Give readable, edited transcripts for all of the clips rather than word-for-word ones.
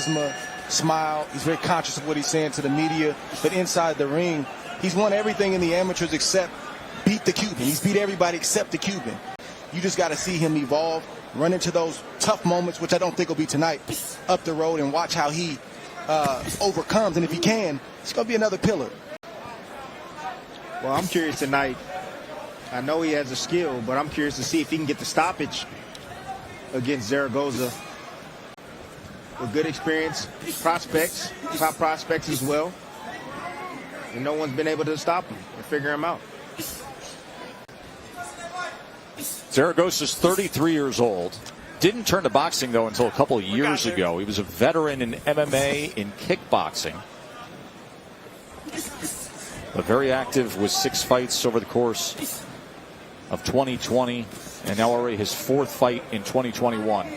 charisma, smile. He's very conscious of what he's saying to the media. But inside the ring, he's won everything in the amateurs except beat the Cuban. He's beat everybody except the Cuban. You just got to see him evolve, run into those tough moments, which I don't think will be tonight, up the road, and watch how he overcomes. And if he can, it's going to be another pillar. Well, I'm curious tonight. I know he has a skill, but I'm curious to see if he can get the stoppage against Zaragoza. With good experience, prospects, top prospects as well. And no one's been able to stop him or figure him out. Zaragoza's 33 years old. Didn't turn to boxing, though, until a couple of years ago. He was a veteran in MMA, in kickboxing. But very active with 6 fights over the course of 2020. And now already his 4th fight in 2021.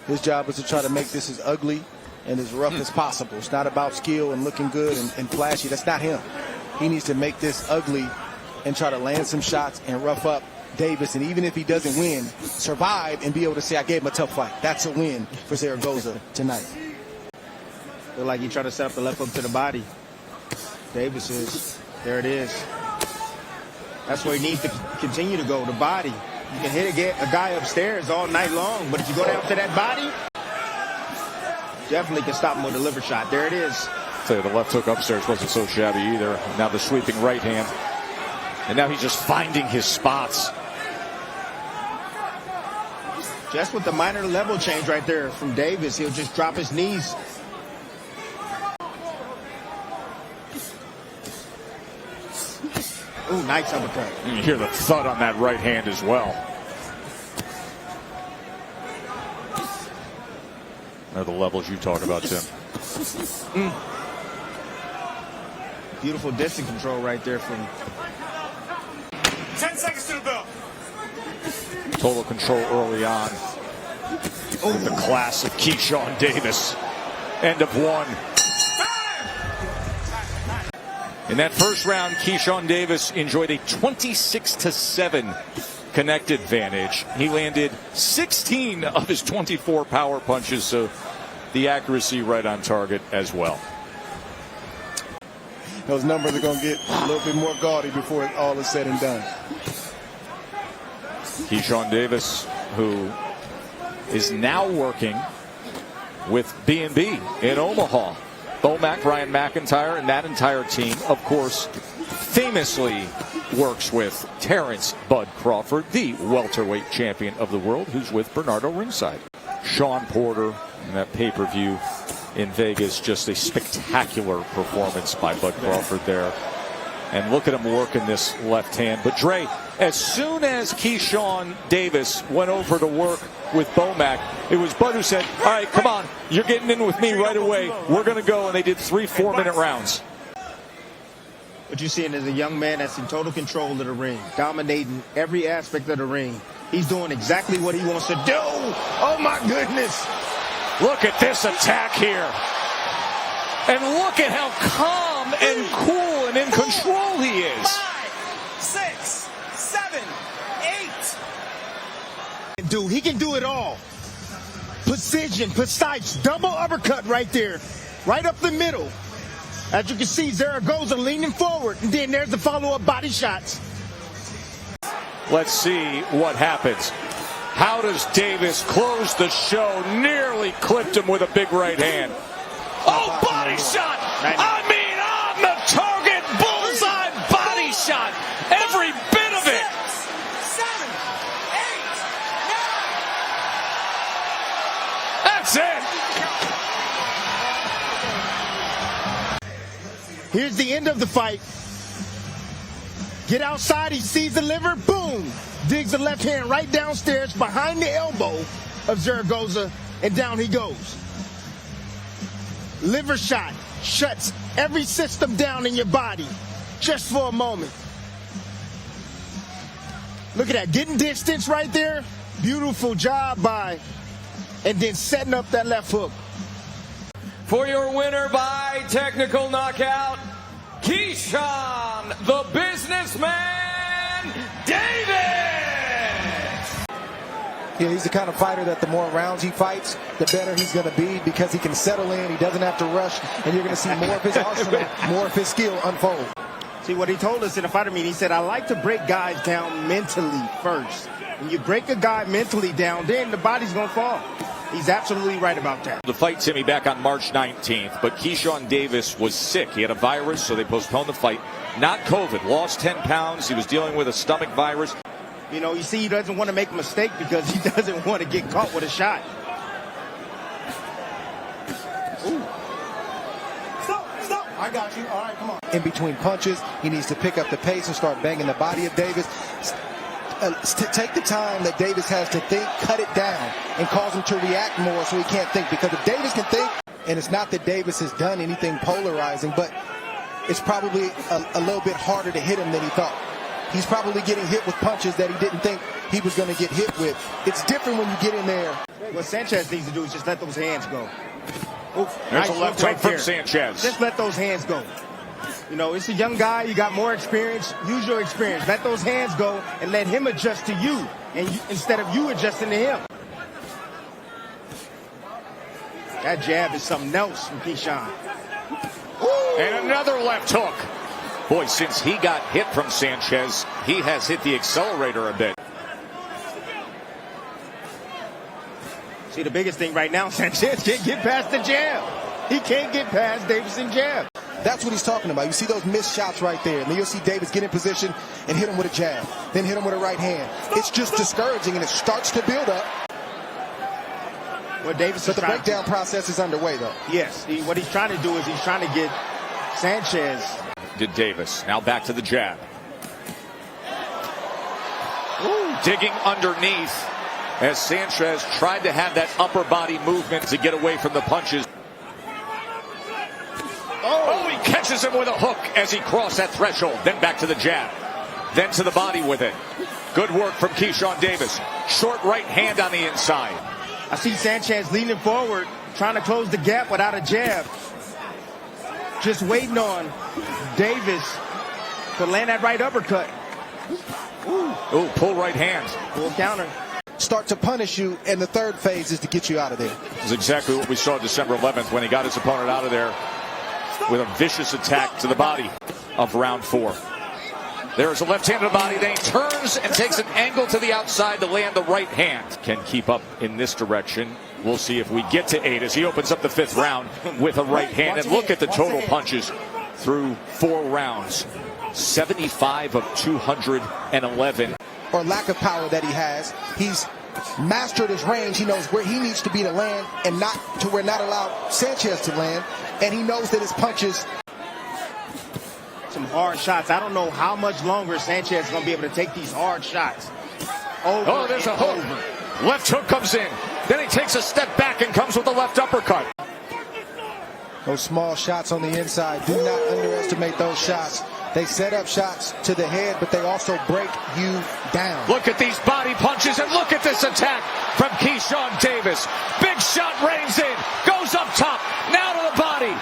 His job is to try to make this as ugly and as rough as possible. It's not about skill and looking good and flashy. That's not him. He needs to make this ugly and try to land some shots and rough up Davis. And even if he doesn't win, survive and be able to say, I gave him a tough fight. That's a win for Zaragoza tonight. Look like he tried to set up the left hook to the body. Davis is. There it is. That's where he needs to continue to go, the body. You can hit a guy upstairs all night long, but if you go down to that body, definitely can stop him with a liver shot. There it is. So the left hook upstairs wasn't so shabby either. Now the sweeping right hand. And now he's just finding his spots. Just with the minor level change right there from Davis, he'll just drop his knees. Ooh, nice uppercut. You hear the thud on that right hand as well. They're the levels you talk about, Tim. Beautiful distance control right there from 10 seconds to the bell. Total control early on. With the class of Keyshawn Davis. End of 1. In that first round, Keyshawn Davis enjoyed a 26-7 connected advantage. He landed 16 of his 24 power punches, so the accuracy right on target as well. Those numbers are going to get a little bit more gaudy before all is said and done. Keyshawn Davis, who is now working with B&B in Omaha. Bomac, Ryan McIntyre, and that entire team, of course, famously works with Terrence Bud Crawford, the welterweight champion of the world, who's with Bernardo ringside. Sean Porter in that pay-per-view in Vegas, just a spectacular performance by Bud Crawford there. And look at him working this left hand. But Dre, as soon as Keyshawn Davis went over to work with Bomac, it was Bud who said, all right, come on, you're getting in with me right away. We're going to go. And they did 3 4-minute rounds. What you're seeing is a young man that's in total control of the ring, dominating every aspect of the ring. He's doing exactly what he wants to do. Oh, my goodness. Look at this attack here. And look at how calm and cool and in control he is. 5, 6, 7, 8. Dude, he can do it all. Precision, precise, double uppercut right there. Right up the middle. As you can see, Zaragoza leaning forward. And then there's the follow-up body shots. Let's see what happens. How does Davis close the show? Nearly clipped him with a big right hand. Oh, body shot! I mean, on the target, bullseye body shot. Every bit of it. 7, 8, 9. That's it. Here's the end of the fight. Get outside, he sees the liver, boom. Digs the left hand right downstairs behind the elbow of Zaragoza, and down he goes. Liver shot shuts every system down in your body just for a moment. Look at that, getting distance right there. Beautiful job by, and then setting up that left hook. For your winner by technical knockout, Keyshawn, the businessman Davis! Yeah, he's the kind of fighter that the more rounds he fights, the better he's going to be because he can settle in. He doesn't have to rush, and you're going to see more of his arsenal, more of his skill unfold. See, what he told us in the fighter meeting, he said, I like to break guys down mentally first. When you break a guy mentally down, then the body's going to fall. He's absolutely right about that. The fight, Timmy, back on March 19th, but Keyshawn Davis was sick. He had a virus, so they postponed the fight. Not COVID. Lost 10 pounds. He was dealing with a stomach virus. You know, you see he doesn't want to make a mistake because he doesn't want to get caught with a shot. Ooh. Stop. I got you. All right, come on. In between punches, he needs to pick up the pace and start banging the body of Davis. Take the time that Davis has to think, cut it down, and cause him to react more so he can't think. Because if Davis can think, and it's not that Davis has done anything polarizing, but it's probably a little bit harder to hit him than he thought. He's probably getting hit with punches that he didn't think he was going to get hit with. It's different when you get in there. What Sanchez needs to do is just let those hands go. Ooh, There's nice a left hook from Sanchez. Just let those hands go. You know, it's a young guy. You got more experience. Use your experience. Let those hands go and let him adjust to you, instead of you adjusting to him. That jab is something else from Keyshawn. And another left hook. Boy, since he got hit from Sanchez, he has hit the accelerator a bit. See, the biggest thing right now, Sanchez can't get past the jab. He can't get past Davis's jab. That's what he's talking about. You see those missed shots right there. And then you'll see Davis get in position and hit him with a jab. Then hit him with a right hand. It's just discouraging, and it starts to build up. What Davis but the breakdown process is underway, though. Yes. What he's trying to do is he's trying to get Sanchez. Did Davis. Now back to the jab. Ooh, digging underneath as Sanchez tried to have that upper body movement to get away from the punches. Oh, he catches him with a hook as he crossed that threshold. Then back to the jab. Then to the body with it. Good work from Keyshawn Davis. Short right hand on the inside. I see Sanchez leaning forward, trying to close the gap without a jab. Just waiting on Davis to land that right uppercut. Ooh, pull right hand. Full counter. Start to punish you, and the third phase is to get you out of there. This is exactly what we saw December 11th when he got his opponent out of there with a vicious attack to the body of round 4. There is a left hand to the body. Then he turns and takes an angle to the outside to land the right hand. Can keep up in this direction. We'll see if we get to 8 as he opens up the 5th round with a right hand. And look at the total punches through 4 rounds. 75 of 211. Or lack of power that he has. He's mastered his range. He knows where he needs to be to land and not to where not allow Sanchez to land. And he knows that his punches. Some hard shots. I don't know how much longer Sanchez is going to be able to take these hard shots. Oh, there's a hook. Left hook comes in. Then he takes a step back and comes with a left uppercut. Those small shots on the inside. Do not underestimate those shots. They set up shots to the head, but they also break you down. Look at these body punches, and look at this attack from Keyshawn Davis. Big shot rains in, goes up top, now to the body.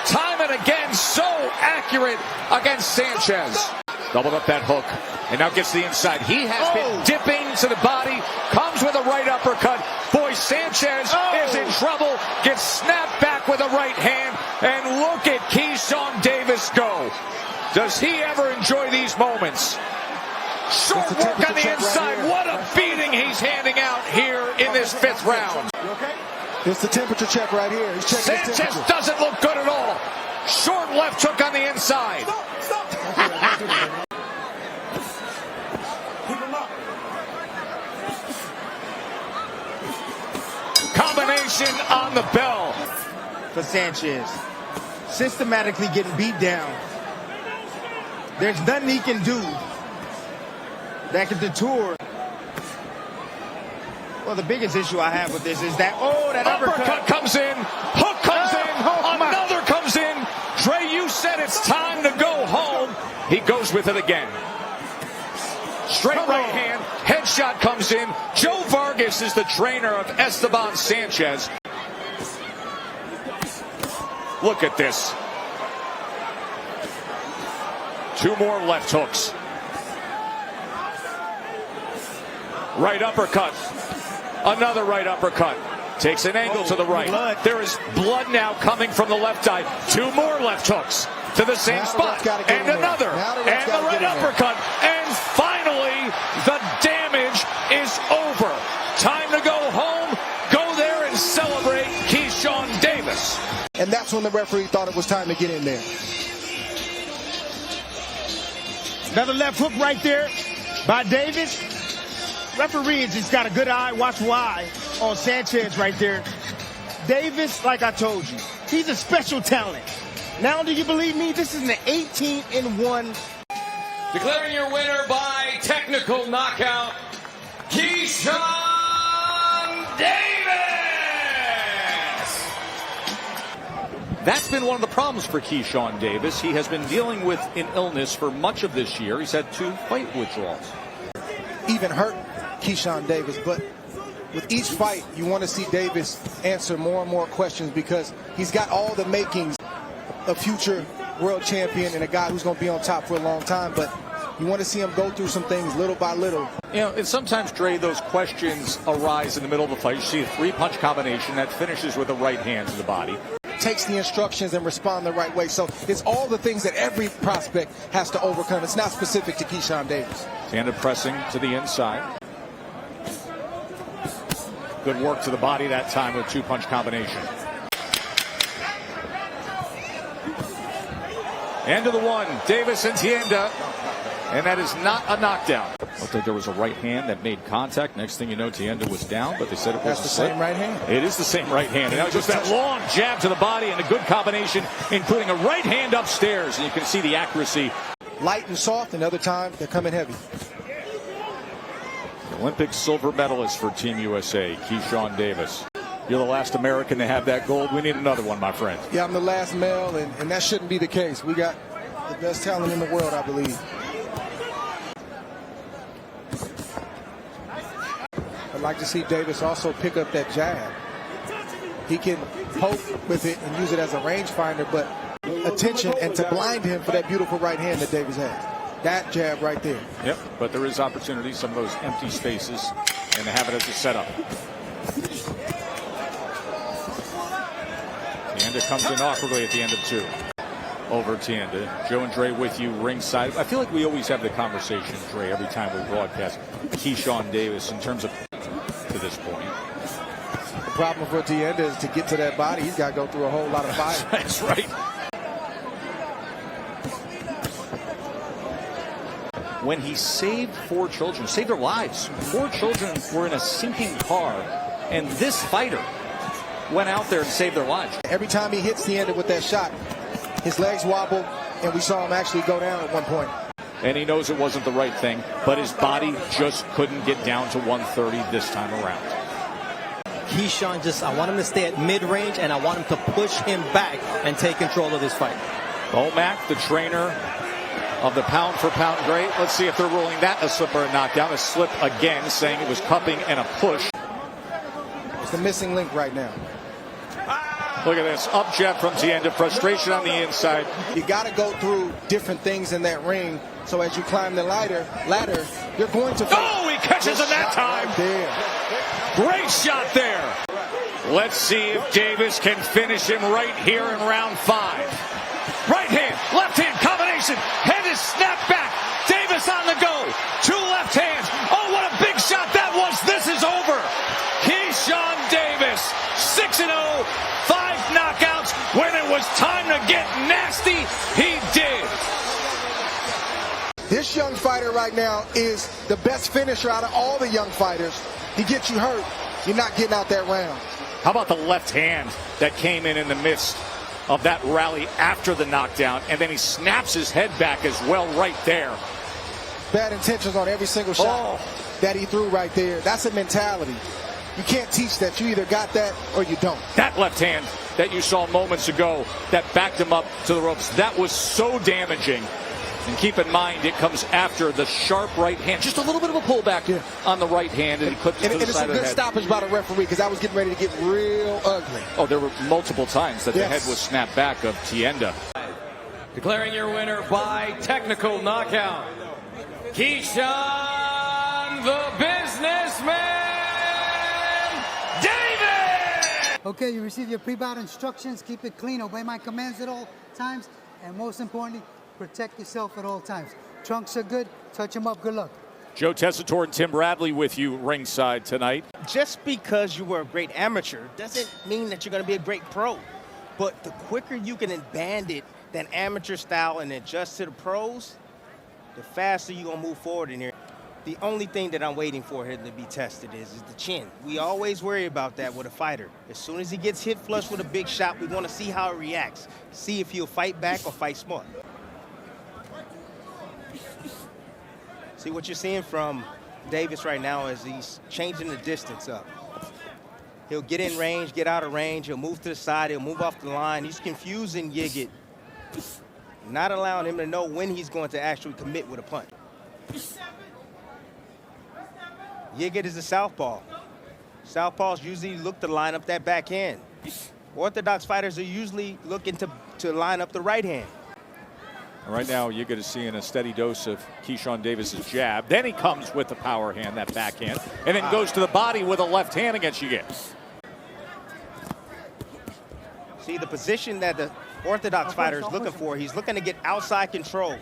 Time and again, so accurate against Sanchez. Doubled up that hook, and now gets the inside. He has been dipping to the body, comes with a right uppercut. Boy, Sanchez is in trouble, gets snapped back with a right hand, and look at Keyshawn Davis go. Does he ever enjoy these moments? Short work on the inside. What a beating he's handing out here in this 5th round. You okay? It's the temperature check right here. He's checking his Sanchez temperature. doesn't look good at all. Short left hook on the inside. Stop. Keep him up. Combination on the bell. For Sanchez. Systematically getting beat down. There's nothing he can do that can detour. Well, the biggest issue I have with this is that, that uppercut comes in, hook comes in, another comes in. Dre, you said it's time to go home. He goes with it again. Straight right hand, headshot comes in. Joe Vargas is the trainer of Esteban Sanchez. Look at this. 2 more left hooks. Right uppercut. Another right uppercut. Takes an angle to the right. Blood. There is blood now coming from the left eye. 2 more left hooks to the same spot. And another. And the right uppercut. And finally, the damage is over. Time to go home. Go there and celebrate Keyshawn Davis. And that's when the referee thought it was time to get in there. Another left hook right there by Davis. Referee has just got a good eye. Watch why on Sanchez right there. Davis, like I told you, he's a special talent. Now do you believe me? This is an 18-1. Declaring your winner by technical knockout, Keyshawn Davis! That's been one of the problems for Keyshawn Davis. He has been dealing with an illness for much of this year. He's had 2 fight withdrawals. Even hurt Keyshawn Davis, but with each fight, you want to see Davis answer more and more questions because he's got all the makings of future world champion and a guy who's going to be on top for a long time, but you want to see him go through some things little by little. You know, and sometimes, Dre, those questions arise in the middle of the fight. You see a 3-punch combination that finishes with a right hand to the body. Takes the instructions and respond the right way. So it's all the things that every prospect has to overcome. It's not specific to Keyshawn Davis. Tienda pressing to the inside. Good work to the body that time with 2-punch combination. End of the 1. Davis and Tienda. And that is not a knockdown. Looked like there was a right hand that made contact. Next thing you know, Tienda was down, but they said it was That's the same right hand. It is the same right hand. And that was just that long jab to the body and a good combination, including a right hand upstairs. And you can see the accuracy. Light and soft, and other time they're coming heavy. Olympic silver medalist for Team USA, Keyshawn Davis. You're the last American to have that gold. We need another one, my friend. Yeah, I'm the last male, and that shouldn't be the case. We got the best talent in the world, I believe. I'd like to see Davis also pick up that jab. He can poke with it and use it as a rangefinder, but attention and to blind him for that beautiful right hand that Davis has. That jab right there. Yep, but there is opportunity, some of those empty spaces, and to have it as a setup. Tienda comes in awkwardly at the end of 2. Over Tienda. Joe and Dre with you ringside. I feel like we always have the conversation, Dre, every time we broadcast Keyshawn Davis in terms of to this point. The problem for Tienda is to get to that body, he's got to go through a whole lot of fire. That's right. When he saved 4 children, saved their lives. 4 children were in a sinking car, and this fighter went out there and saved their lives. Every time he hits Tienda with that shot, his legs wobble, and we saw him actually go down at one point. And he knows it wasn't the right thing, but his body just couldn't get down to 130 this time around. Keyshawn I want him to stay at mid-range, and I want him to push him back and take control of this fight. Bomac, the trainer of the pound-for-pound great. Let's see if they're ruling that a slip or a knockdown. A slip again, saying it was cupping and a push. It's the missing link right now. Look at this. Up jab from Tienda. Frustration on the inside. You got to go through different things in that ring. So as you climb the ladder, you're going to... Oh, he catches him that time. Right there. Great shot there. Let's see if Davis can finish him right here in round 5. Right hand, left hand combination. Head is snapped back. Davis on the go. 2 left hands. Oh, what a big shot that was. This is over. Keyshawn Davis, 6-0, 5 knockouts. When it was time to get nasty, he did. This young fighter right now is the best finisher out of all the young fighters. He gets you hurt, you're not getting out that round. How about the left hand that came in the midst of that rally after the knockdown, and then he snaps his head back as well right there. Bad intentions on every single shot that he threw right there. That's a mentality. You can't teach that. You either got that or you don't. That left hand that you saw moments ago that backed him up to the ropes, that was so damaging. And keep in mind, it comes after the sharp right hand. Just a little bit of a pullback on the right hand, and he clipped it to the side of the head. And it's a good stoppage by the referee, because I was getting ready to get real ugly. Oh, there were multiple times that the head was snapped back of Tienda. Declaring your winner by technical knockout, Keyshawn the Business Okay, you receive your pre-bout instructions. Keep it clean. Obey my commands at all times. And most importantly, protect yourself at all times. Trunks are good. Touch them up. Good luck. Joe Tessitore and Tim Bradley with you ringside tonight. Just because you were a great amateur doesn't mean that you're going to be a great pro. But the quicker you can band it, that amateur style, and adjust to the pros, the faster you're going to move forward in here. The only thing that I'm waiting for him to be tested is the chin. We always worry about that with a fighter. As soon as he gets hit flush with a big shot, we want to see how it reacts. See if he'll fight back or fight smart. See, what you're seeing from Davis right now is he's changing the distance up. He'll get in range, get out of range. He'll move to the side. He'll move off the line. He's confusing Yigit, not allowing him to know when he's going to actually commit with a punch. Yigit is a southpaw. Southpaws usually look to line up that backhand. Orthodox fighters are usually looking to line up the right hand. Right now, Yigit is seeing a steady dose of Keyshawn Davis's jab. Then he comes with the power hand, that backhand, and then goes to the body with a left hand against Yigit. See, the position that the Orthodox fighter is looking for, he's looking to get outside control.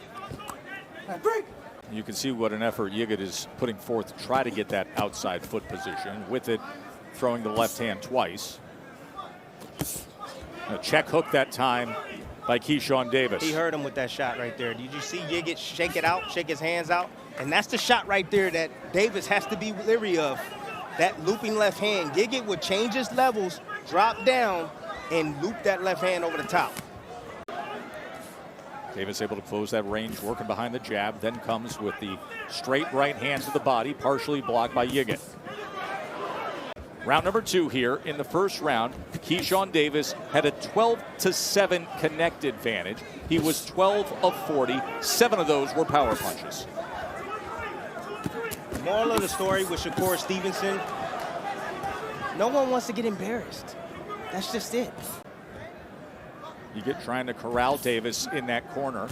You can see what an effort Yigit is putting forth to try to get that outside foot position. With it, throwing the left hand twice. A check hook that time by Keyshawn Davis. He hurt him with that shot right there. Did you see Yigit shake it out, shake his hands out? And that's the shot right there that Davis has to be leery of. That looping left hand. Yigit would change his levels, drop down, and loop that left hand over the top. Davis able to close that range, working behind the jab, then comes with the straight right hand to the body, partially blocked by Yigit. Round number 2 here. In the first round, Keyshawn Davis had a 12-7 connect advantage. He was 12 of 40. 7 of those were power punches. The moral of the story with Shakur Stevenson, no one wants to get embarrassed. That's just it. Yigit trying to corral Davis in that corner.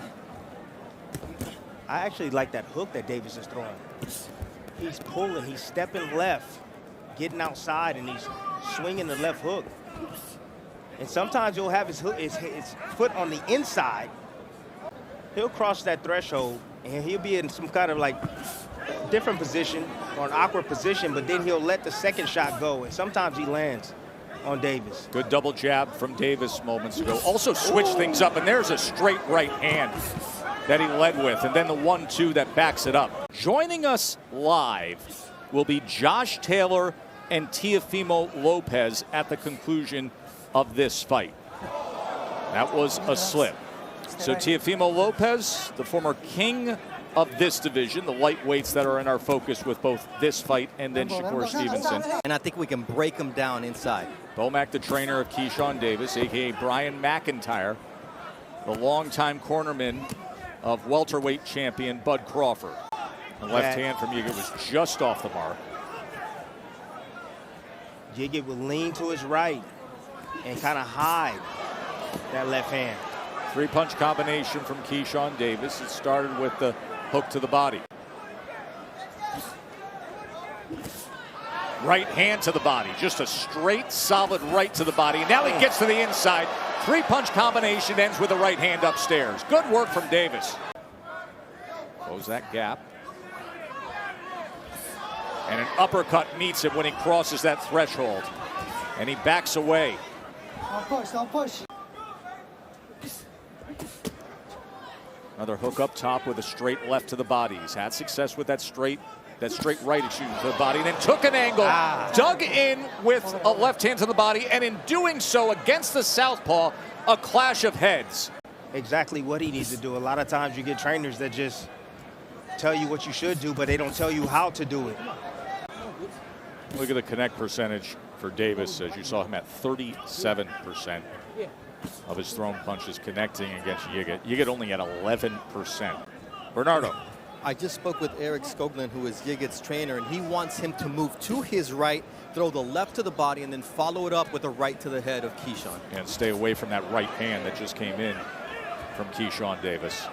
I actually like that hook that Davis is throwing. He's pulling, he's stepping left, getting outside, and he's swinging the left hook. And sometimes you'll have his foot on the inside. He'll cross that threshold, and he'll be in some kind of like different position or an awkward position, but then he'll let the second shot go, and sometimes he lands on Davis. Good double jab from Davis moments ago. Also switched things up, and there's a straight right hand that he led with, and then the 1-2 that backs it up. Joining us live will be Josh Taylor and Teofimo Lopez at the conclusion of this fight. That was a slip. So Teofimo Lopez, the former king of this division, the lightweights that are in our focus with both this fight and then Shakur Stevenson. And I think we can break him down inside. Bomac, the trainer of Keyshawn Davis, a.k.a. Brian McIntyre, the longtime cornerman of welterweight champion Bud Crawford. The left hand from Yigit was just off the mark. Yigit will lean to his right and kind of hide that left hand. 3-punch combination from Keyshawn Davis. It started with the hook to the body. Right hand to the body. Just a straight, solid right to the body. Now he gets to the inside. 3-punch combination ends with a right hand upstairs. Good work from Davis. Close that gap. And an uppercut meets him when he crosses that threshold. And he backs away. Don't push, don't push. Another hook up top with a straight left to the body. He's had success with that straight right, to the body, and then took an angle, dug in with a left hand to the body, and in doing so against the southpaw, a clash of heads. Exactly what he needs to do. A lot of times you get trainers that just tell you what you should do, but they don't tell you how to do it. Look at the connect percentage for Davis, as you saw him at 37% of his thrown punches connecting against Yigit. Yigit only at 11%. Bernardo. I just spoke with Eric Skoglund, who is Yigit's trainer, and he wants him to move to his right, throw the left to the body, and then follow it up with a right to the head of Keyshawn. And stay away from that right hand that just came in from Keyshawn Davis.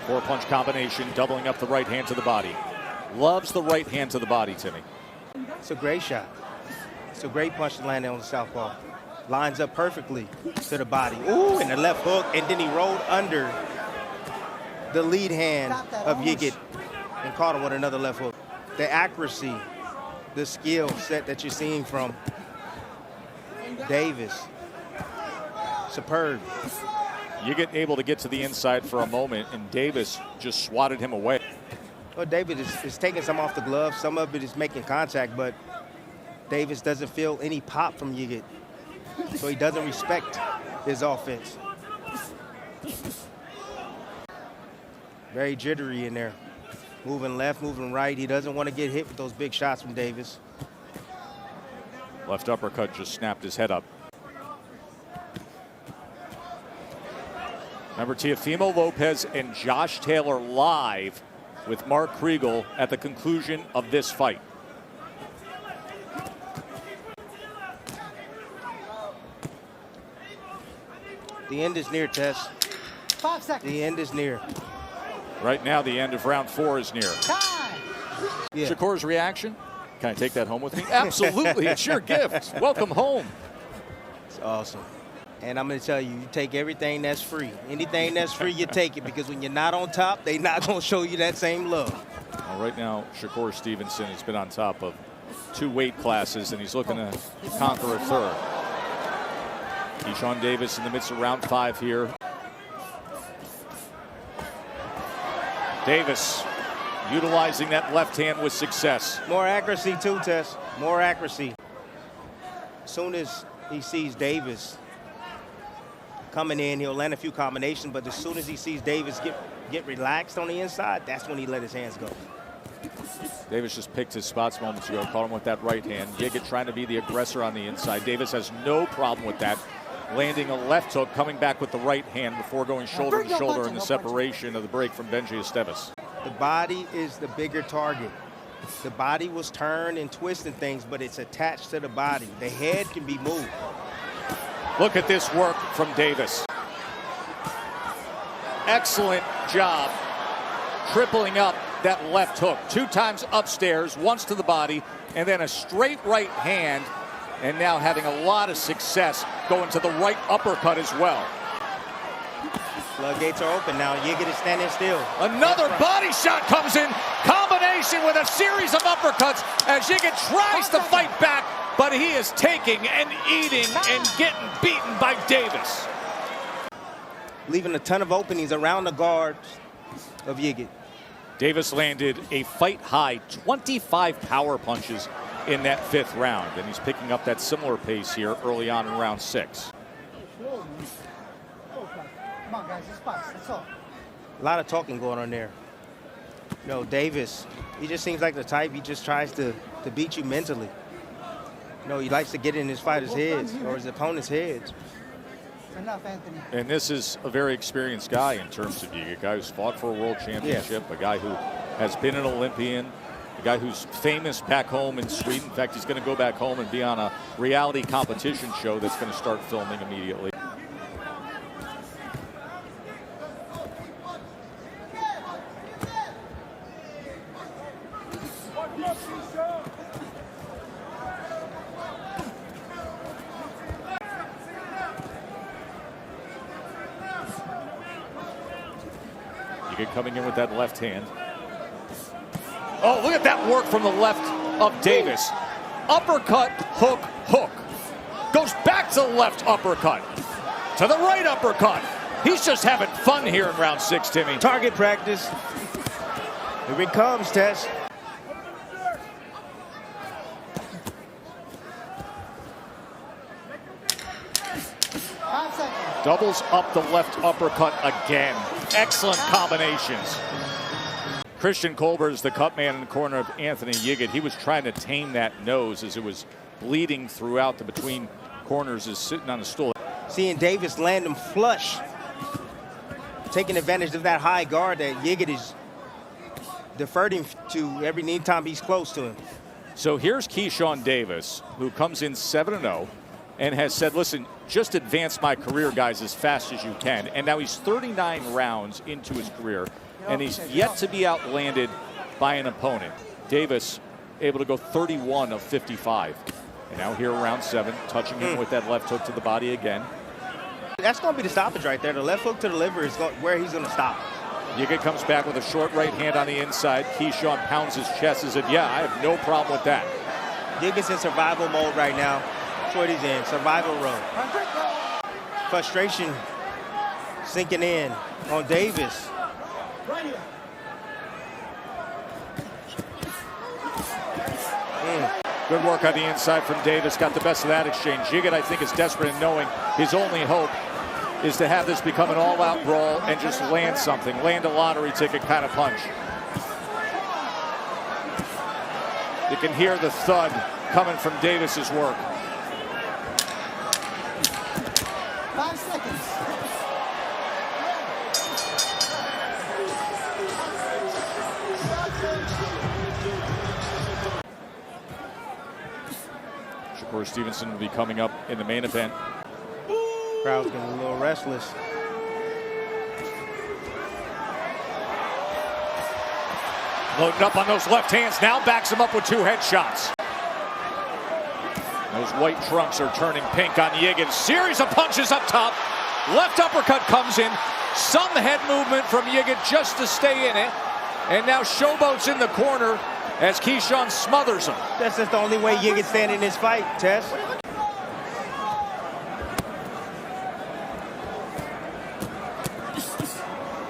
4-punch combination, doubling up the right hand to the body. Loves the right hand to the body, Timmy. It's a great shot. It's a great punch to land on the southpaw. Lines up perfectly to the body. Ooh, and the left hook, and then he rolled under the lead hand of Yigit and caught him with another left hook. The accuracy, the skill set that you're seeing from Davis, superb. Yigit able to get to the inside for a moment, and Davis just swatted him away. Well, David is taking some off the glove. Some of it is making contact, but Davis doesn't feel any pop from Yigit. So he doesn't respect his offense. Very jittery in there. Moving left, moving right. He doesn't want to get hit with those big shots from Davis. Left uppercut just snapped his head up. Remember, Teofimo Lopez and Josh Taylor live with Mark Kriegel at the conclusion of this fight. The end is near, Tess. 5 seconds. The end is near. Right now, the end of round 4 is near. Time. Yeah. Shakur's reaction? Can I take that home with me? Absolutely, it's your gift. Welcome home. It's awesome. And I'm going to tell you, you take everything that's free. Anything that's free, you take it, because when you're not on top, they're not going to show you that same love. Well, right now, Shakur Stevenson has been on top of 2 weight classes, and he's looking to conquer a third. Keyshawn Davis in the midst of round 5 here. Davis utilizing that left hand with success. More accuracy too, Tess. More accuracy. As soon as he sees Davis coming in, he'll land a few combinations, but as soon as he sees Davis get relaxed on the inside, that's when he let his hands go. Davis just picked his spots moments ago, caught him with that right hand. Yigit trying to be the aggressor on the inside. Davis has no problem with that. Landing a left hook, coming back with the right hand before going shoulder to shoulder in the separation of the break from Berinchyk Esteves. The body is the bigger target. The body was turned and twisting things, but it's attached to the body. The head can be moved. Look at this work from Davis. Excellent job tripling up that left hook. 2 times upstairs, once to the body, and then a straight right hand, and now having a lot of success going to the right uppercut as well. Floodgates are open now. Yigit is standing still. Another body shot comes in, combination with a series of uppercuts as Yigit tries to fight back, but he is taking and eating and getting beaten by Davis. Leaving a ton of openings around the guards of Yigit. Davis landed a fight-high 25 power punches in that 5th round, and he's picking up that similar pace here early on in round 6. Come on, guys, it's fast. That's all. A lot of talking going on there. You know, Davis, he just seems like the type, he just tries to beat you mentally. You know, he likes to get in his fighters' heads or his opponent's heads. Enough, Anthony. And this is a very experienced guy in terms of Yigit, a guy who's fought for a world championship, a guy who has been an Olympian, a guy who's famous back home in Sweden. In fact, he's going to go back home and be on a reality competition show that's going to start filming immediately. Yigit coming in with that left hand. Oh, look at that work from the left of Davis. Uppercut, hook, hook. Goes back to the left uppercut. To the right uppercut. He's just having fun here in round 6, Timmy. Target practice. Here it comes, Tess. Doubles up the left uppercut again. Excellent combinations. Christian Colbert is the cut man in the corner of Anthony Yigit. He was trying to tame that nose as it was bleeding throughout the between corners, is sitting on a stool. Seeing Davis land him flush. Taking advantage of that high guard that Yigit is deferring to every time he's close to him. So here's Keyshawn Davis, who comes in 7-0 and has said, listen, just advance my career, guys, as fast as you can. And now he's 39 rounds into his career. and he's yet to be outlanded by an opponent. Davis able to go 31 of 55. And now here round 7, touching him with that left hook to the body again. That's going to be the stoppage right there. The left hook to the liver is where he's going to stop. Yigit comes back with a short right hand on the inside. Keyshawn pounds his chest and said, yeah, I have no problem with that. Yigit's in survival mode right now. That's what he's in, survival mode. Frustration sinking in on Davis. Good work on the inside from Davis. Got the best of that exchange. Yigit, I think, is desperate in knowing his only hope is to have this become an all-out brawl and just land something. Land a lottery ticket kind of punch. You can hear the thud coming from Davis's work. 5 seconds. Shakur Stevenson will be coming up in the main event. Crowd's getting a little restless. Loading up on those left hands, now backs him up with 2 headshots. Those white trunks are turning pink on Yigit. Series of punches up top. Left uppercut comes in. Some head movement from Yigit just to stay in it. And now Showboat's in the corner as Keyshawn smothers him. That's just the only way Yigit's standing in this fight, Tess.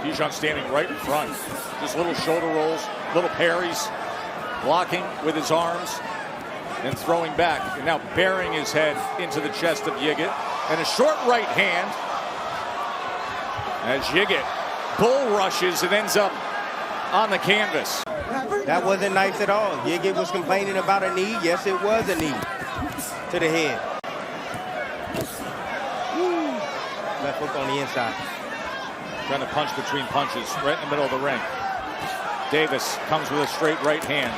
Keyshawn standing right in front. Just little shoulder rolls, little parries, blocking with his arms and throwing back. And now bearing his head into the chest of Yigit. And a short right hand as Yigit bull rushes and ends up on the canvas. That wasn't nice at all. Yigit was complaining about a knee. Yes, it was a knee to the head. Left hook on the inside. Trying to punch between punches right in the middle of the ring. Davis comes with a straight right hand.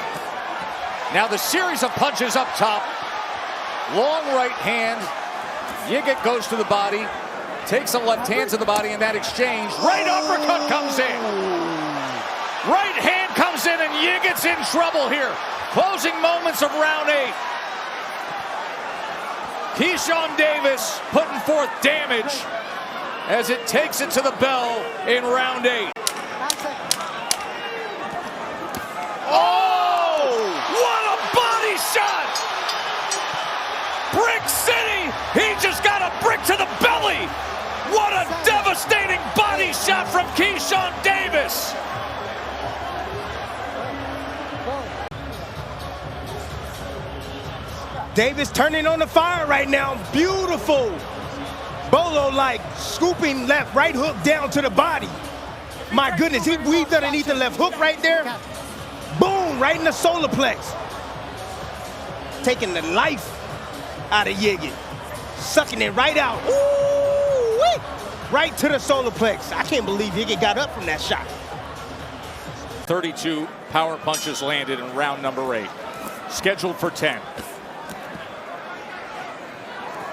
Now the series of punches up top. Long right hand. Yigit goes to the body. Takes the left hand to the body in that exchange. Right uppercut comes in. Right hand comes in and Yigit's in trouble here. Closing moments of round 8. Keyshawn Davis putting forth damage as it takes it to the bell in round 8. Oh! What a body shot! Brick City! He just got a brick to the belly! What a devastating body shot from Keyshawn Davis! Davis turning on the fire right now. Beautiful. Bolo-like scooping left, right hook down to the body. My goodness, he weaved underneath the left hook right there. Boom, right in the solar plex. Taking the life out of Yigit. Sucking it right out. Ooh-wee. Right to the solar plex. I can't believe Yigit got up from that shot. 32 power punches landed in round number 8. Scheduled for 10.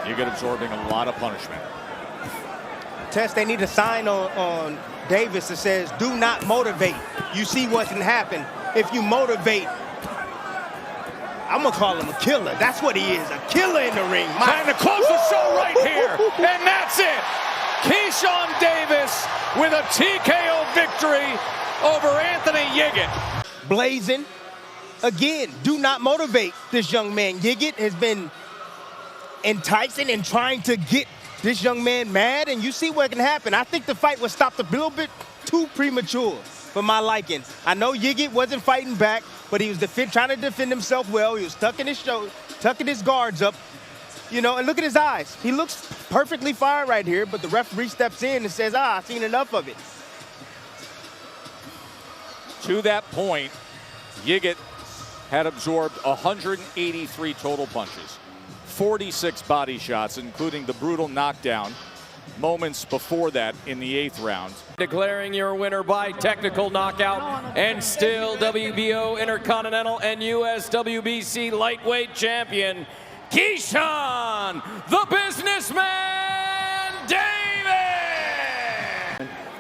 Yigit absorbing a lot of punishment. Tess, they need a sign on Davis that says, do not motivate. You see what can happen if you motivate. I'm going to call him a killer. That's what he is, a killer in the ring. Time to close the show right here. And that's it. Keyshawn Davis with a TKO victory over Anthony Yigit. Blazing. Again, do not motivate this young man. Yigit has been enticing and trying to get this young man mad, and you see what can happen. I think the fight was stopped a little bit too premature for my liking. I know Yigit wasn't fighting back, but he was trying to defend himself well. He was tucking his guards up, you know, and look at his eyes. He looks perfectly fine right here, but the referee steps in and says, I've seen enough of it. To that point, Yigit had absorbed 183 total punches. 46 body shots, including the brutal knockdown moments before that in the 8th round. Declaring your winner by technical knockout and still WBO Intercontinental and US WBC lightweight champion, Keyshawn, the businessman Davis!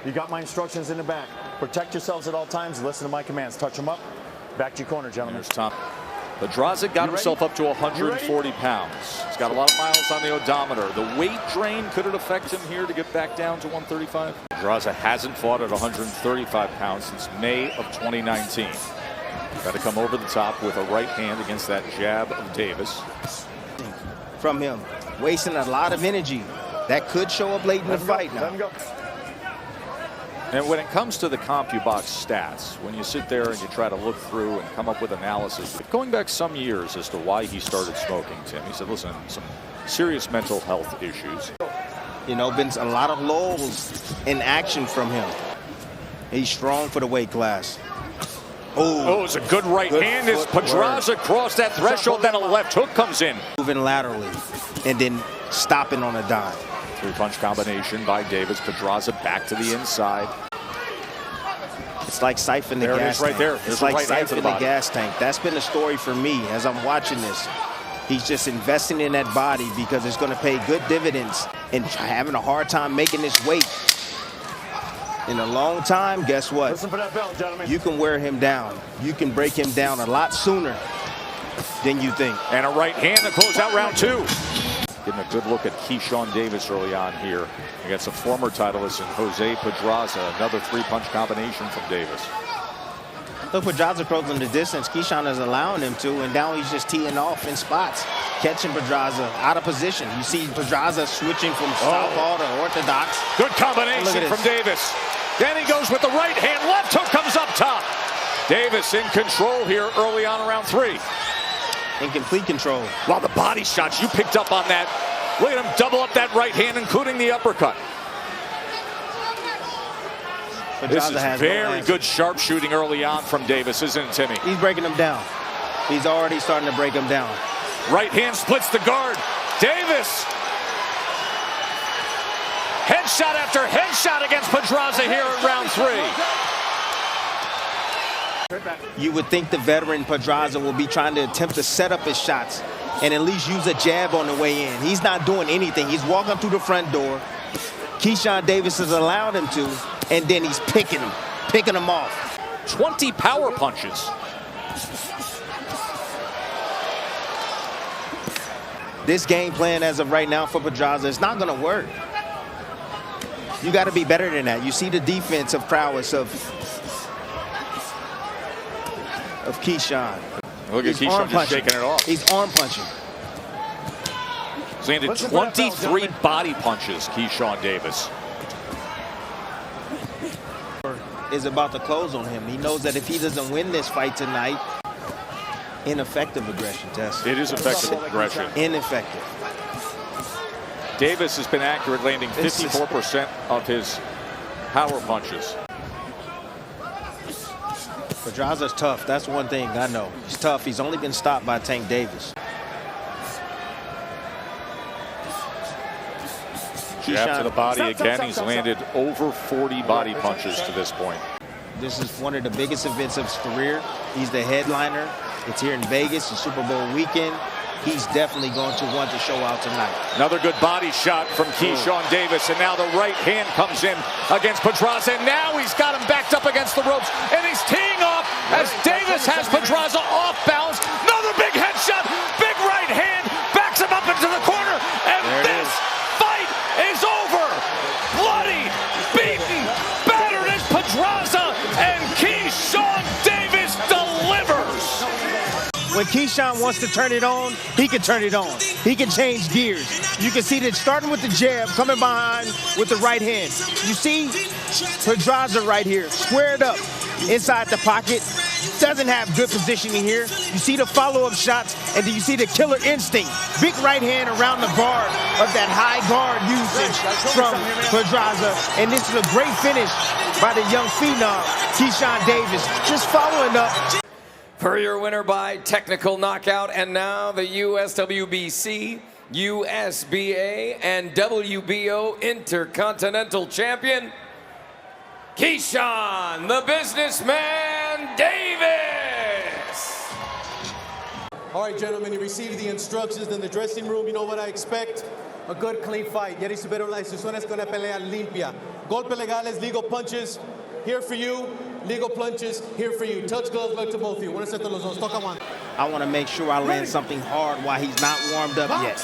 You got my instructions in the back. Protect yourselves at all times. Listen to my commands. Touch them up. Back to your corner, gentlemen. There's Tom. Pedraza got himself up to 140 pounds. He's got a lot of miles on the odometer. The weight drain, could it affect him here to get back down to 135? Pedraza hasn't fought at 135 pounds since May of 2019. Got to come over the top with a right hand against that jab of Davis. From him, wasting a lot of energy. That could show up late in the fight now. Let him go. And when it comes to the CompuBox stats, when you sit there and you try to look through and come up with analysis, going back some years as to why he started smoking, Tim, he said, listen, some serious mental health issues. You know, been a lot of lulls in action from him. He's strong for the weight class. Oh, it's a good right hand as Pedraza crossed that threshold, then a left hook comes in. Moving laterally and then stopping on a dime. Three-punch combination by Davis. Pedraza back to the inside. It's like siphoning the gas tank. Right there. It's like siphoning the gas tank. That's been the story for me as I'm watching this. He's just investing in that body because it's going to pay good dividends, and having a hard time making this weight in a long time. Guess what? Listen for that bell, gentlemen. You can wear him down. You can break him down a lot sooner than you think. And a right hand to close out round two. Getting a good look at Keyshawn Davis early on here against a former titleist in Jose Pedraza. Another three-punch combination from Davis. Look, Pedraza closing the distance. Keyshawn is allowing him to, and now he's just teeing off in spots, catching Pedraza out of position. You see Pedraza switching from southpaw to orthodox. Good combination from Davis. Then he goes with the right hand. Left hook comes up top. Davis in control here early on around three. In complete control. Wow, the body shots you picked up on that. Look at him double up that right hand, including the uppercut. This is very good sharpshooting early on from Davis, isn't it, Timmy? He's breaking him down. He's already starting to break him down. Right hand splits the guard. Davis. Headshot after headshot against Pedraza here in round three. You would think the veteran Pedraza will be trying to attempt to set up his shots and at least use a jab on the way in. He's not doing anything. He's walking through the front door. Keyshawn Davis has allowed him to, and then he's picking him off. 20 power punches. This game plan as of right now for Pedraza is not going to work. You got to be better than that. You see the defensive prowess of Keyshawn. Look at Keyshawn just shaking it off. He's arm punching. He's landed 23 body punches, Keyshawn Davis. Is about to close on him. He knows that if he doesn't win this fight tonight, ineffective aggression test. It is effective aggression. Ineffective. Davis has been accurate, landing 54% of his power punches. Pedraza's tough. That's one thing I know. He's tough. He's only been stopped by Tank Davis. Jab to the body again. He's landed over 40 body punches to this point. This is one of the biggest events of his career. He's the headliner. It's here in Vegas, the Super Bowl weekend. He's definitely going to want to show out tonight. Another good body shot from Keyshawn Davis, and now the right hand comes in against Pedraza, and now he's got him backed up against the ropes, and he's teeing off as Davis has Pedraza off balance. Another big headshot, big right hand, backs him up into the corner, and this fight is over. Bloody, beaten, battered is Pedraza, and Keyshawn Davis delivers. When Keyshawn wants to turn it on, he can turn it on. He can change gears. You can see that starting with the jab, coming behind with the right hand. You see Pedraza right here, squared up inside the pocket. Doesn't have good positioning here. You see the follow-up shots, and do you see the killer instinct? Big right hand around the guard of that high guard usage from Pedraza. And this is a great finish by the young phenom, Keyshawn Davis. Just following up. For your winner by technical knockout, and now the USWBC, USBA, and WBO Intercontinental Champion, Keyshawn, the businessman, Davis. All right, gentlemen, you received the instructions in the dressing room. You know what I expect? A good, clean fight. Ya supieron la instrucciones con una pelea limpia. Golpes legales, legal punches. here for you. Legal punches, here for you. Touch gloves back to both of you. Buena suerte los dos. Toca one. I want to make sure I land something hard while he's not warmed up yet.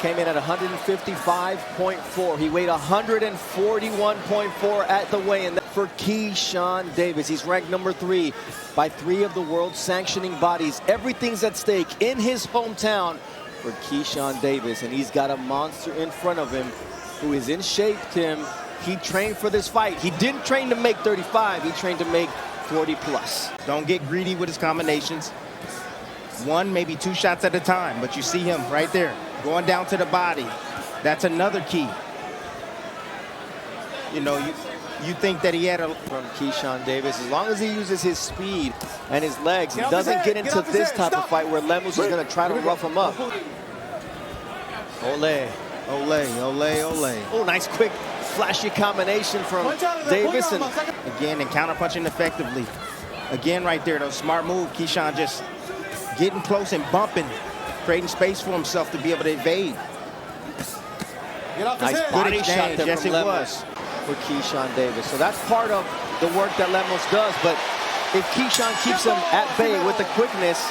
Came in at 155.4. He weighed 141.4 at the weigh-in for Keyshawn Davis. He's ranked number 3 by 3 of the world's sanctioning bodies. Everything's at stake in his hometown for Keyshawn Davis, and he's got a monster in front of him who is in shape, Tim. He trained for this fight. He didn't train to make 35. He trained to make 40 plus. Don't get greedy with his combinations. 1, maybe 2 shots at a time, but you see him right there going down to the body. That's another key. You know, you think that he had a... From Keyshawn Davis, as long as he uses his speed and his legs, he doesn't get into this type of fight where Lemos is going to try to rough him up. Ole. Ole, ole, ole. Oh, nice quick flashy combination from Davis. And again, and counter-punching effectively. Again, right there, those smart move. Keyshawn just getting close and bumping, creating space for himself to be able to evade. Nice body shot there from Lemos for Keyshawn Davis. So that's part of the work that Lemos does. But if Keyshawn keeps him at bay with the quickness,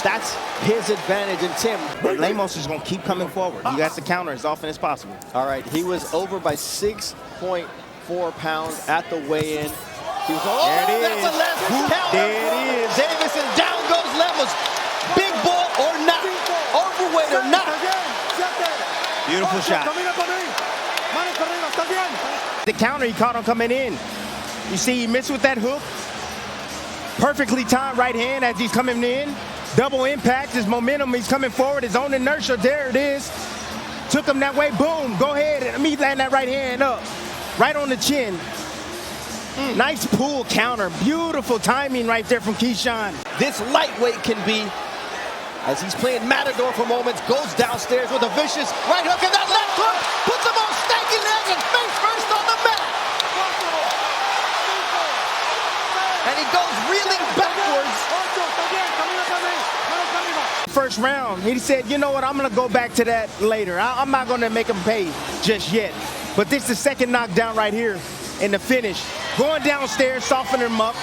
that's his advantage. And Tim, but Lemos is going to keep coming forward. He has to counter as often as possible. All right, he was over by 6.4 pounds at the weigh-in. There it is. That's a left counter. There it is. Davis, and down goes Lemos. Big boy or not, overweight or not. Beautiful shot. The counter, he caught him coming in. You see, he missed with that hook. Perfectly timed right hand as he's coming in. Double impact, his momentum, he's coming forward, his own inertia, there it is. Took him that way, boom, go ahead, and let me land that right hand up. Right on the chin. Nice pull counter, beautiful timing right there from Keyshawn. This lightweight can be, as he's playing Matador for moments, goes downstairs with a vicious right hook, and that left hook puts him on stanky legs and face first on the mat. And he goes reeling backwards. First round, he said, you know what, I'm going to go back to that later. I'm not going to make him pay just yet. But this is the second knockdown right here in the finish. Going downstairs, softening him up.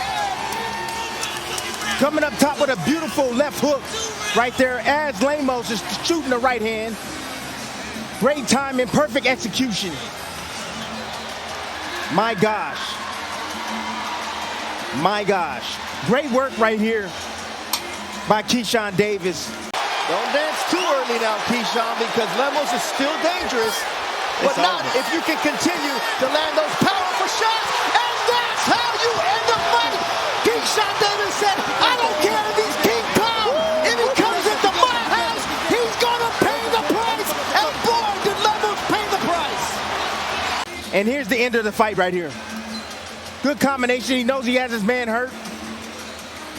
Coming up top with a beautiful left hook right there as Lemos is shooting the right hand. Great timing, perfect execution. My gosh. My gosh. Great work right here by Keyshawn Davis. Don't dance too early now, Keyshawn, because Lemos is still dangerous. But not if you can continue to land those powerful shots. And that's how you end the fight. Keyshawn Davis said, I don't care if he's King Kong. If he comes into my house, he's going to pay the price. And boy, did Lemos pay the price. And here's the end of the fight right here. Good combination. He knows he has his man hurt.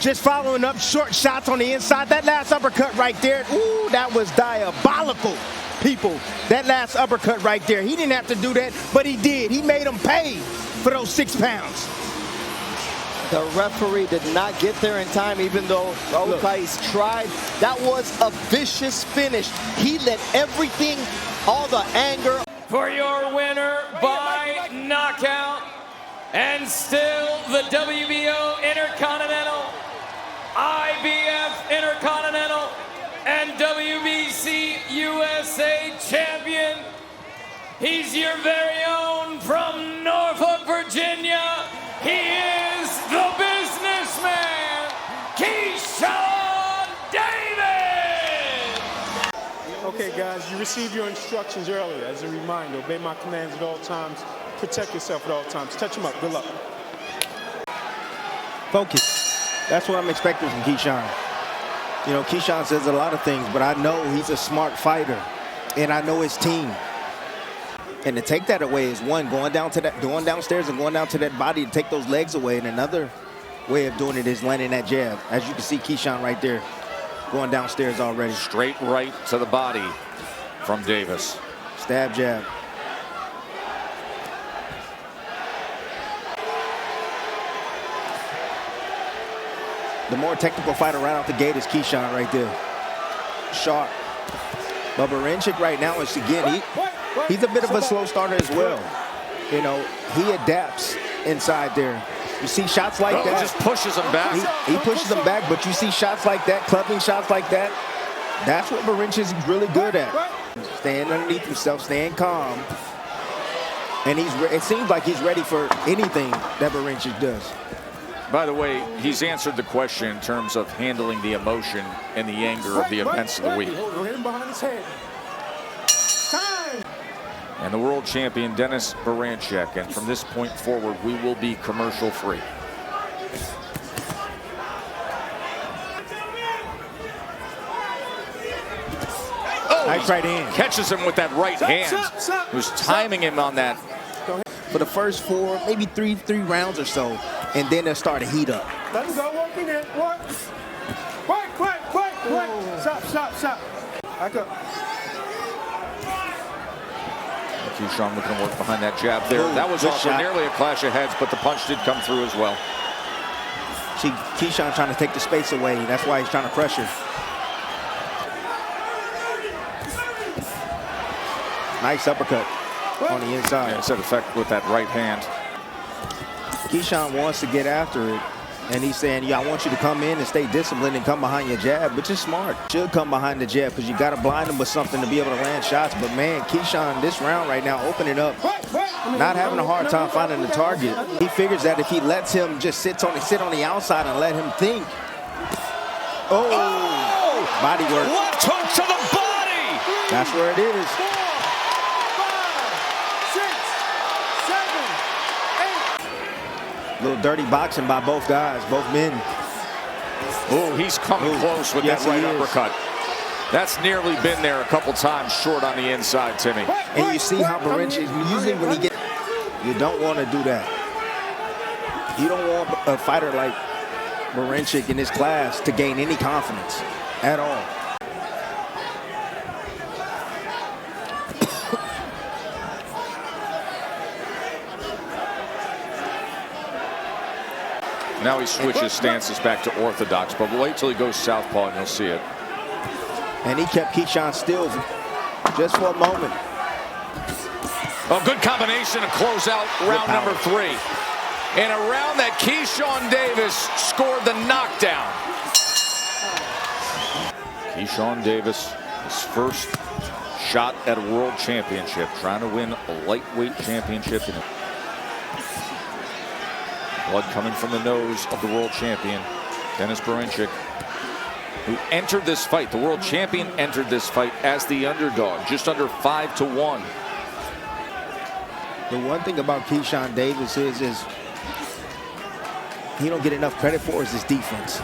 Just following up short shots on the inside. That last uppercut right there. Ooh, that was diabolical, people. That last uppercut right there. He didn't have to do that, but he did. He made him pay for those 6 pounds. The referee did not get there in time, even though RUGBY tried. That was a vicious finish. He let everything, all the anger. For your winner by knockout, and still the WBO Intercontinental, IBF Intercontinental, and WBC USA champion. He's your very own from Norfolk, Virginia. He is the businessman, Keyshawn Davis. Okay, guys, you received your instructions earlier. As a reminder, obey my commands at all times. Protect yourself at all times. Touch him up. Good luck. Focus. That's what I'm expecting from Keyshawn. You know, Keyshawn says a lot of things, but I know he's a smart fighter, and I know his team. And to take that away is one, going downstairs and going down to that body to take those legs away. And another way of doing it is landing that jab. As you can see, Keyshawn right there going downstairs already. Straight right to the body from Davis. Stab jab. The more technical fighter right out the gate is Keyshawn right there. Sharp. But Berinchyk right now is, again, he's a bit of a slow starter as well. You know, he adapts inside there. You see shots like that. He just pushes him back. He pushes them back, but you see shots like that, clubbing shots like that. That's what Berinchyk is really good at. Staying underneath himself, staying calm. And it seems like he's ready for anything that Berinchyk does. By the way, he's answered the question in terms of handling the emotion and the anger of the events of the week. Hit him behind his head. Time. And the world champion, Denis Berinchyk. And from this point forward, we will be commercial free. Oh, nice right hand. Catches him with that right hand. Who's timing him on that. For the first 4, maybe three rounds or so, and then they'll start to heat up. Let him go, work in there, work. Quick. Stop. Back up. Keyshawn looking to work behind that jab there. Ooh, that was good off for shot. nearly a clash of heads, but the punch did come through as well. See, Keyshawn trying to take the space away. That's why he's trying to pressure. Nice uppercut on the inside. Yeah, it's had effect with that right hand. Keyshawn wants to get after it, and he's saying, yeah, I want you to come in and stay disciplined and come behind your jab, which is smart. Should come behind the jab because you got to blind him with something to be able to land shots. But, man, Keyshawn, this round right now, opening up, not having a hard time finding the target. He figures that if he lets him just sit on the outside and let him think. Oh! Body work. Left hook to the body! That's where it is. 6, 7, 8. Little dirty boxing by both guys, both men. Oh, he's coming close with that right uppercut. That's nearly been there a couple times short on the inside, Timmy. And you see how Berinchyk, usually when he gets, you don't want to do that. You don't want a fighter like Berinchyk in this class to gain any confidence at all. Now he switches stances back to orthodox, but wait till he goes southpaw and you'll see it. And he kept Keyshawn still just for a moment. A good combination to close out round number 3. In a round that Keyshawn Davis scored the knockdown. Keyshawn Davis, his first shot at a world championship, trying to win a lightweight championship. In blood coming from the nose of the world champion, Denis Berinchyk, who entered this fight. The world champion entered this fight as the underdog, just under 5-1. The one thing about Keyshawn Davis is he don't get enough credit for is his defense.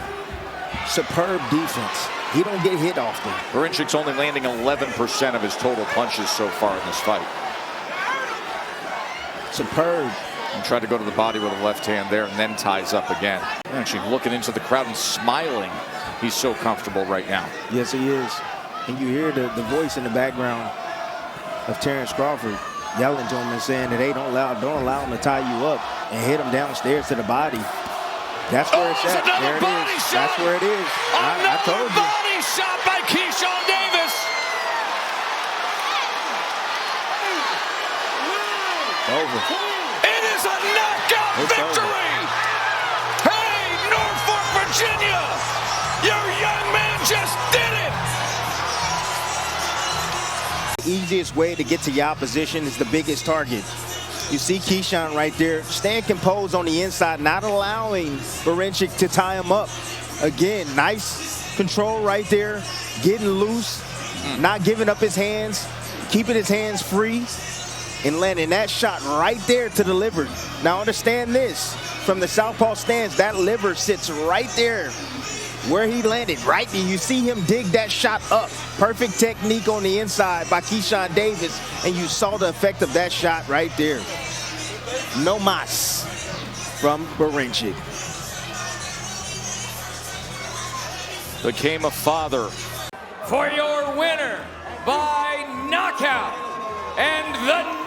Superb defense. He don't get hit often. Berinchy's only landing 11% of his total punches so far in this fight. Superb. And tried to go to the body with a left hand there and then ties up again. Actually looking into the crowd and smiling. He's so comfortable right now. Yes, he is. And you hear the voice in the background of Terrence Crawford yelling to him and saying that, hey, don't allow him to tie you up and hit him downstairs to the body. That's where it's at. There it is. Shot. That's where it is. I told you. Body shot by Keyshawn Davis. Over. It is a knockout victory. Hey, Norfolk, Virginia, your young man just did it. The easiest way to get to your opposition is the biggest target. You see Keyshawn right there, staying composed on the inside, not allowing Berinchyk to tie him up. Again, nice control right there, getting loose, not giving up his hands, keeping his hands free, and landing that shot right there to the liver. Now understand this, from the southpaw stance, that liver sits right there where he landed, right there. You see him dig that shot up. Perfect technique on the inside by Keyshawn Davis, and you saw the effect of that shot right there. No mas from Berinchyk. Became a father. For your winner by knockout and the